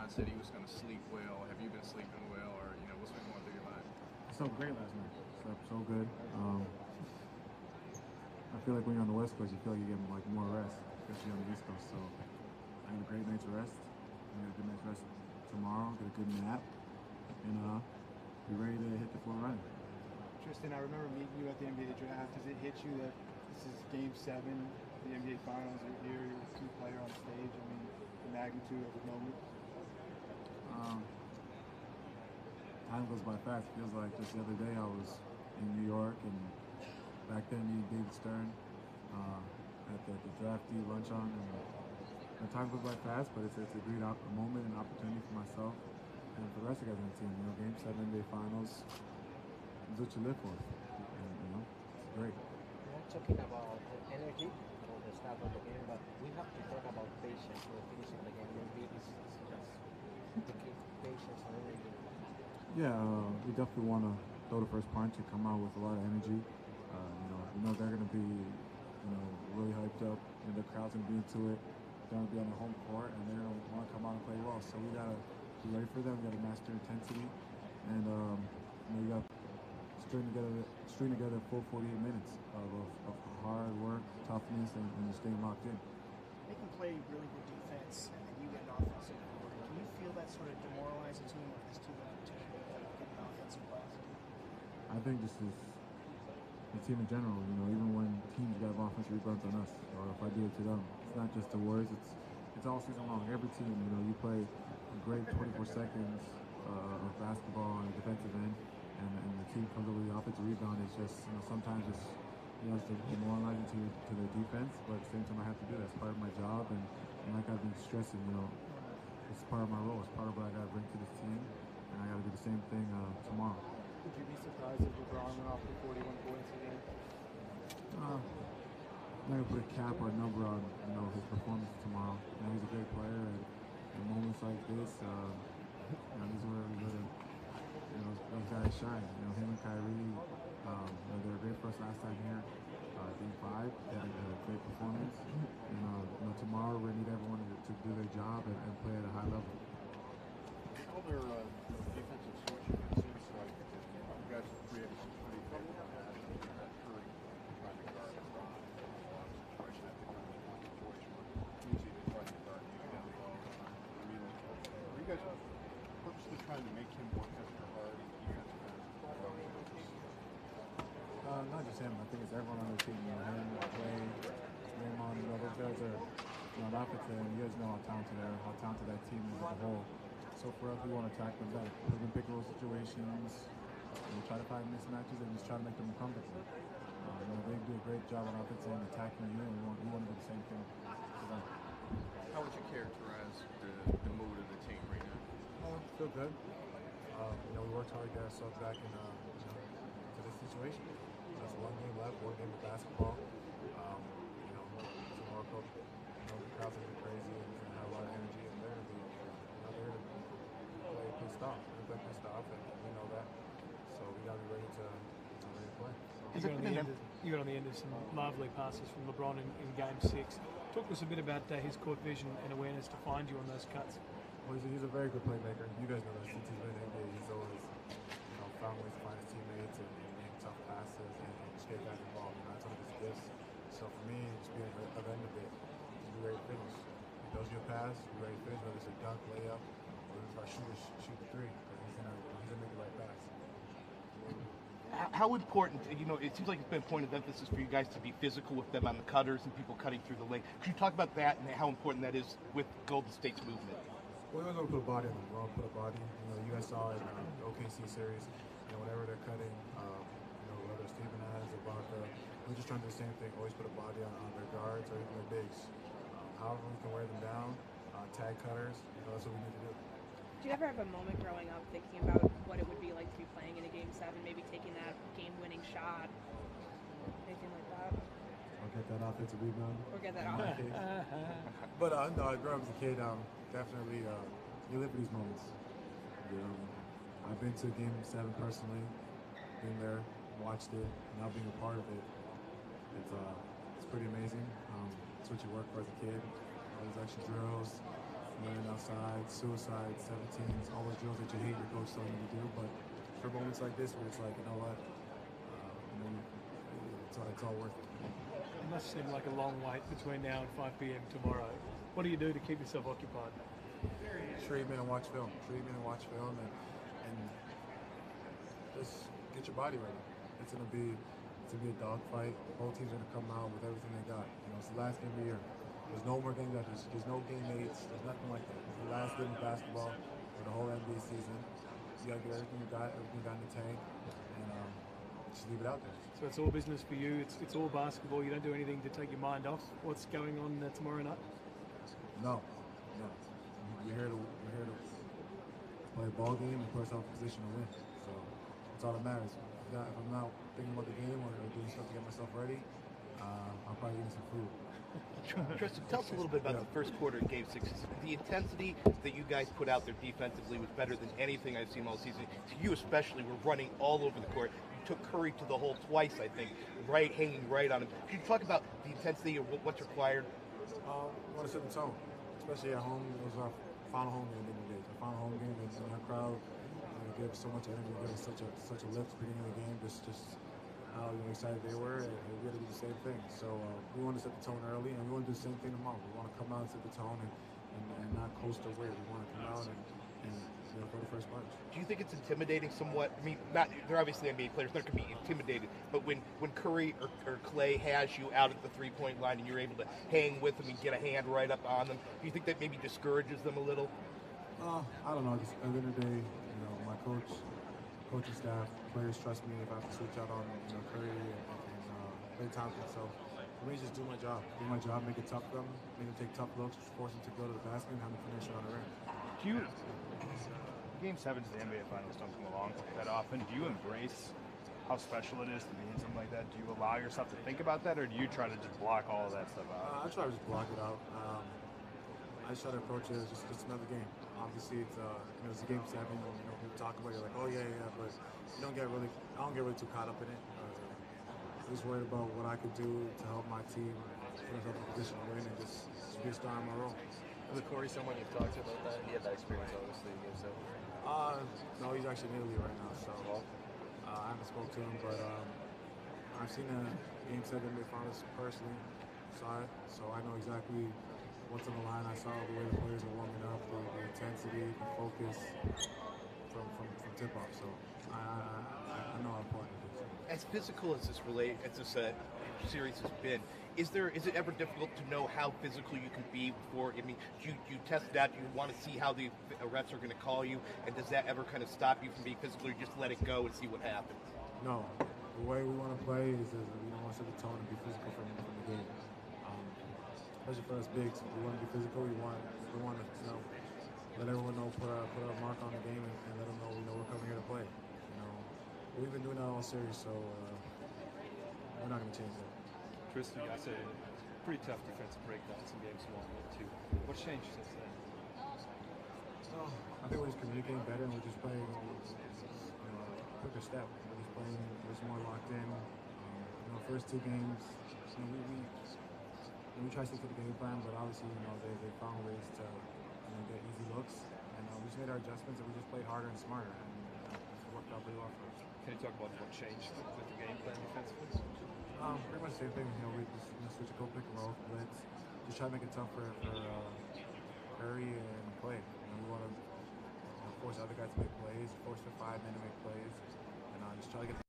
mind said he was going to sleep well. Have you been sleeping well, or what's been going through your mind? I slept great last night. Slept so good. I feel like when you're on the West Coast, you feel like you get more rest, especially on the East Coast. So I had a great night's rest. I got a good night's rest tomorrow. Get a good nap, and be ready to hit the floor running. Tristan, I remember meeting you at the NBA draft. Does it hit you that this is Game 7 of the NBA Finals? You're here, you're a key player on stage. I mean, the magnitude of the moment. Time goes by fast. It feels like just the other day I was in New York, and back then meeting David Stern at the draftee luncheon. And time goes by fast, but it's a great moment and opportunity for myself and for the rest of the guys on the team. Game 7 NBA Finals is what you live for, and it's great. We're not talking about energy or the start of the game, but we have to talk about patience for finishing the game. Maybe it's just to keep patience and energy. Yeah, we definitely want to throw the first punch and come out with a lot of energy. We know they're going to be, really hyped up. The crowd's going to be into it. They're going to be on the home court, and they're going to want to come out and play well. So we got to be ready for them. We got to master intensity, and we got to string together a full 48 minutes of hard work, toughness, and staying locked in. They can play really good defense, and then you get an offensive board. Can you feel that sort of demoralize a team with this team opportunity to get an offensive class? I think this is the team in general. Even when teams get offensive rebounds on us, or if I do it to them, it's not just the words. It's all season long. Every team, you play a great 24 seconds of basketball on the defensive end, and the team comes over the offensive rebound. It's just sometimes it's demoralizing to their defense, but at the same time I have to do that. It's part of my job, and like I've been stressing, it's part of my role. It's part of what I got to bring to this team, and I got to do the same thing tomorrow. Would you be surprised if LeBron went off for 41 points again? I'm not gonna put a cap or a number on his performance tomorrow. He's a great player, and in moments like this, these are where we really, those guys shine. Him and Kyrie, they were great for us last time here. Game 5, they had a great performance, and tomorrow we need everyone to do their job and play at a high level. All their defensive switching, it seems like you guys have created some pretty favorable matchups. You've had Curry trying to guard LeBron. Question at the kind of one situation where easy to try to guard you down low. Are you guys purposely trying to make him work extra hard in the defensive end? Not just him. I think it's everyone on the team. Him, Clay, Raymond. Those guys are on offense, and you guys know how talented that team is as a whole. So for us, we want to attack them, try to put them in pick and roll situations, try to find mismatches, and just try to make them uncomfortable. They do a great job on offense and attacking you, and we want to do the same thing for them. How would you characterize the mood of the team right now? Feel good. We worked hard to get ourselves back to this situation. There's one game left, one game of basketball. Tomorrow, the crowd's going to be crazy, and we're going to have a lot of energy, and they're going to be play pissed off. We play pissed off, and we know that. So we got to be ready to play. You got on the end of some lovely passes from LeBron in Game 6. Talk to us a bit about his court vision and awareness to find you on those cuts. Well, he's a very good playmaker. You guys know that since he's been in the NBA, he's always found ways to find his teammates and make tough passes and just get guys involved. That's one of his gifts. So for me, just being at the end of it, he's a great finish. He throws you a pass, you're ready to finish, whether it's a dunk, layup, or if I shoot the three. He's gonna make the right pass. How important, it seems like it's been a point of emphasis for you guys to be physical with them on the cutters and people cutting through the lane. Could you talk about that and how important that is with Golden State's movement? Well, we always want to put a body on them. We want to put a body. You guys saw it in the OKC series. Whenever they're cutting, whether it's Stephen Adams or Baca, we're just trying to do the same thing. Always put a body on their guards or even their bigs. However we can wear them down, tag cutters. That's what we need to do. Did you ever have a moment growing up thinking about what it would be like to be playing in a Game 7, maybe taking that game-winning shot, anything like that? Or get that offensive rebound. Or get that offensive. But no, I grew up as a kid. Definitely, you live for these moments. I've been to Game 7 personally, been there, watched it, now being a part of it. It's pretty amazing. It's what you work for as a kid. All these extra drills, running outside, suicide, 17s, all those drills that you hate your coach telling you to do. But for moments like this where it's like, you know what, it's all worth it. It must seem like a long wait between now and 5 p.m. tomorrow. What do you do to keep yourself occupied? Treatment and watch film. And just get your body ready. It's gonna be a dogfight. Both teams are gonna come out with everything they got. You know, it's the last game of the year. There's no more games after this. There's no game 8s. There's nothing like that. It's the last game of basketball for the whole NBA season. You gotta get everything you got in the tank, and just leave it out there. So it's all business for you. It's all basketball. You don't do anything to take your mind off what's going on tomorrow night. No. We're here to play a ball game and put ourselves in a position to win. So that's all that matters. If I'm not thinking about the game or doing stuff to get myself ready, I'll probably eat some food. Tristan, tell us a little bit about the first quarter of Game 6. The intensity that you guys put out there defensively was better than anything I've seen all season. You especially were running all over the court. You took Curry to the hole twice, I think, hanging right on him. Can you talk about the intensity of what's required? I want to set the tone, especially at home. It was our final home game in the day. Our final home game, and our crowd gave us so much energy, gave us such a lift at the beginning of the game. Just how excited they were, and we had to do the same thing. So we want to set the tone early, and we want to do the same thing tomorrow. We want to come out and set the tone and not coast our way. We want to come out and go the first punch. Do you think it's intimidating somewhat? I mean, they're obviously NBA players. They're going to be intimidated. But when Curry or Clay has you out at the three-point line and you're able to hang with them and get a hand right up on them, do you think that maybe discourages them a little? I don't know. Just at the end of the day, my coaching staff, players trust me if I have to switch out on Curry and Clay Thompson. So for me, just do my job. Make it tough for them, make them take tough looks, force them to go to the basket and have them finish on the rim. Game 7s of the NBA Finals don't come along that often. Do you embrace how special it is to be in something like that? Do you allow yourself to think about that, or do you try to just block all of that stuff out? I try to just block it out. I just try to approach it as just another game. Obviously, it's a game 7. People talk about it, you're like, oh yeah, but I don't get really too caught up in it. I'm just worried about what I could do to help my team put myself in a position to win and just be a star in my role. Was Corey someone you've talked to about that? He had that experience, obviously, in Game 7. No, he's actually in Italy right now, so I haven't spoken to him, but I've seen the Game 7 NBA Finals personally, saw it, so I know exactly what's on the line. I saw the way the players are warming up, the intensity, the focus from tip-off, so I know how important it is. As physical as this series has been, is it ever difficult to know how physical you can be before? I mean, do you test it out? Do you want to see how the refs are going to call you? And does that ever kind of stop you from being physical, or just let it go and see what happens? No. The way we want to play is we don't want to set the tone and be physical from the game. Especially for us bigs, we want to be physical. We want to let everyone know, put our mark on the game, and let them know we're coming here to play. We've been doing that all series, so we're not going to change that. Tristan, you said pretty tough defensive breakdowns in games 1 and 2. What's changed since then? I think we're just communicating better, and we're just playing quicker step. We're just playing just more locked in. First 2 games, we try to stick to the game plan, but obviously, they found ways to get easy looks, and we just made our adjustments, and we just played harder and smarter, and it's worked out pretty well for us. Can you talk about what changed with the game plan defensively? Pretty much the same thing. We just switch a go pick and roll, blitz. Just try to make it tough for Curry and Clay. We want to force other guys to make plays, force the 5 men to make plays, and just try to get